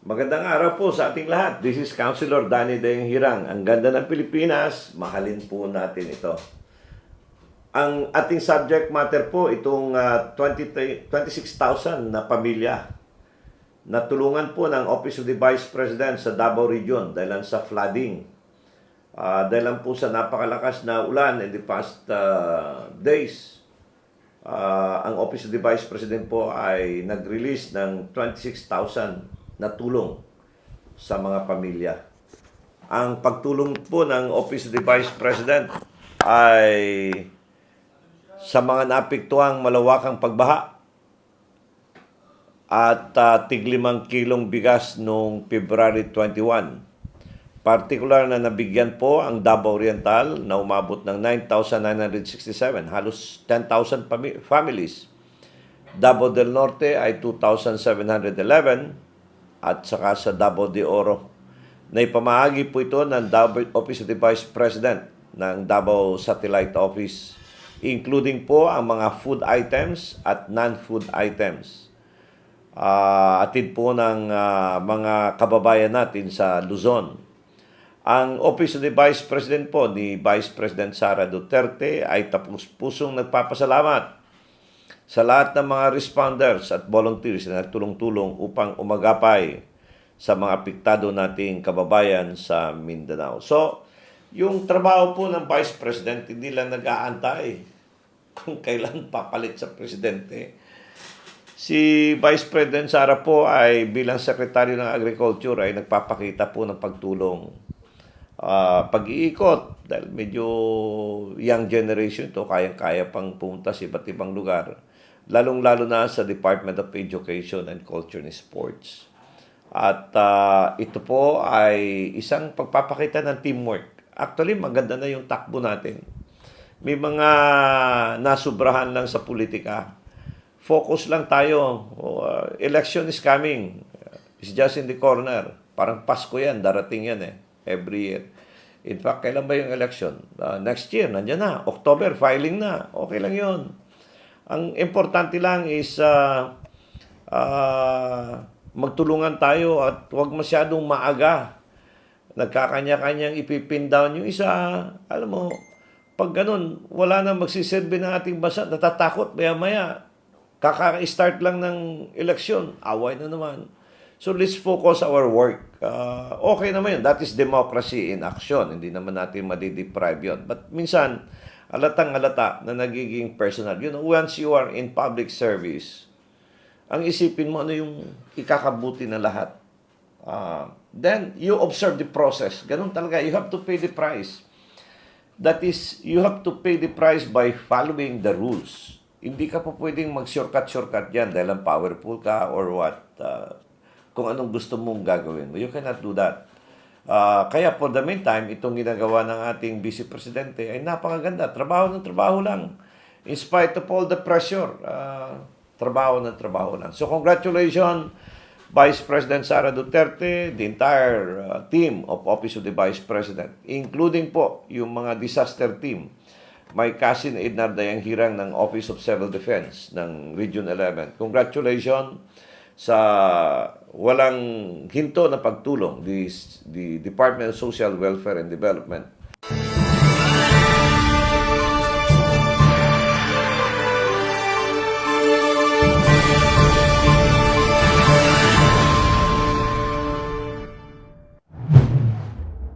Magandang araw po sa ating lahat. This is Councilor Danny Deng Hirang. Ang ganda ng Pilipinas, mahalin po natin ito. Ang ating subject matter po, itong 26,000 na pamilya na tulungan po ng Office of the Vice President sa Davao Region dahil sa flooding. Dahil po sa napakalakas na ulan in the past days. Ang Office of the Vice President po ay nag-release ng 26,000 na tulong sa mga pamilya. Ang pagtulong po ng Office of the Vice President ay sa mga naapektuhang malawakang pagbaha at tig 5 kilong bigas noong February 21. Partikular na nabigyan po ang Davao Oriental na umabot ng 9,967, halos 10,000 families. Davao del Norte ay 2,711 at saka sa Davao de Oro. Naipamahagi po ito ng Office of the Vice President ng Davao Satellite Office, including po ang mga food items at non-food items. Atid po ng mga kababayan natin sa Luzon. Ang Office of the Vice President po ni Vice President Sara Duterte ay tapos-pusong nagpapasalamat sa lahat ng mga responders at volunteers na nagtulong-tulong upang umagapay sa mga apektado nating kababayan sa Mindanao. So, yung trabaho po ng Vice President, hindi lang nag-aantay kung kailan papalit sa Presidente. Si Vice President Sara po ay bilang Secretary ng Agriculture ay nagpapakita po ng pagtulong. Pag-iikot, dahil medyo young generation to, kayang-kaya pang pumunta sa iba't ibang lugar, lalong-lalo na sa Department of Education and Culture and Sports. At ito po ay isang pagpapakita ng teamwork. Actually, maganda na yung takbo natin. May mga nasubrahan lang sa politika. Focus lang tayo. Election is coming. It's just in the corner. Parang Pasko yan, darating yan every year. In fact, kailan ba yung election? Next year, nandiyan na. October, filing na. Okay lang yun. Ang importante lang is magtulungan tayo at huwag masyadong maaga. Nagkakanya-kanyang ipipin down yung isa. Alam mo, pag ganun, wala na magsiserve ng ating bansa. Natatakot maya-maya. Kaka-start lang ng eleksyon. Away na naman. So let's focus our work. Okay naman yun. That is democracy in action. Hindi naman natin madideprive yun. But minsan, alatang-alata na nagiging personal. You know, once you are in public service, ang isipin mo ano yung ikakabuti na lahat. Then, you observe the process. Ganun talaga. You have to pay the price. That is, you have to pay the price by following the rules. Hindi ka pa pwedeng mag-shortcut dyan dahil ang powerful ka or what. Kung anong gusto mong gagawin mo. You cannot do that. Kaya for the meantime, itong ginagawa ng ating Vice Presidente ay napakaganda. Trabaho ng trabaho lang. In spite of all the pressure, trabaho ng trabaho lang. So congratulations, Vice President Sara Duterte, the entire team of Office of the Vice President, including po yung mga disaster team. My cousin Ednar Dayang Hirang ng Office of Civil Defense ng Region 11. Congratulations sa walang hinto na pagtulong, the Department of Social Welfare and Development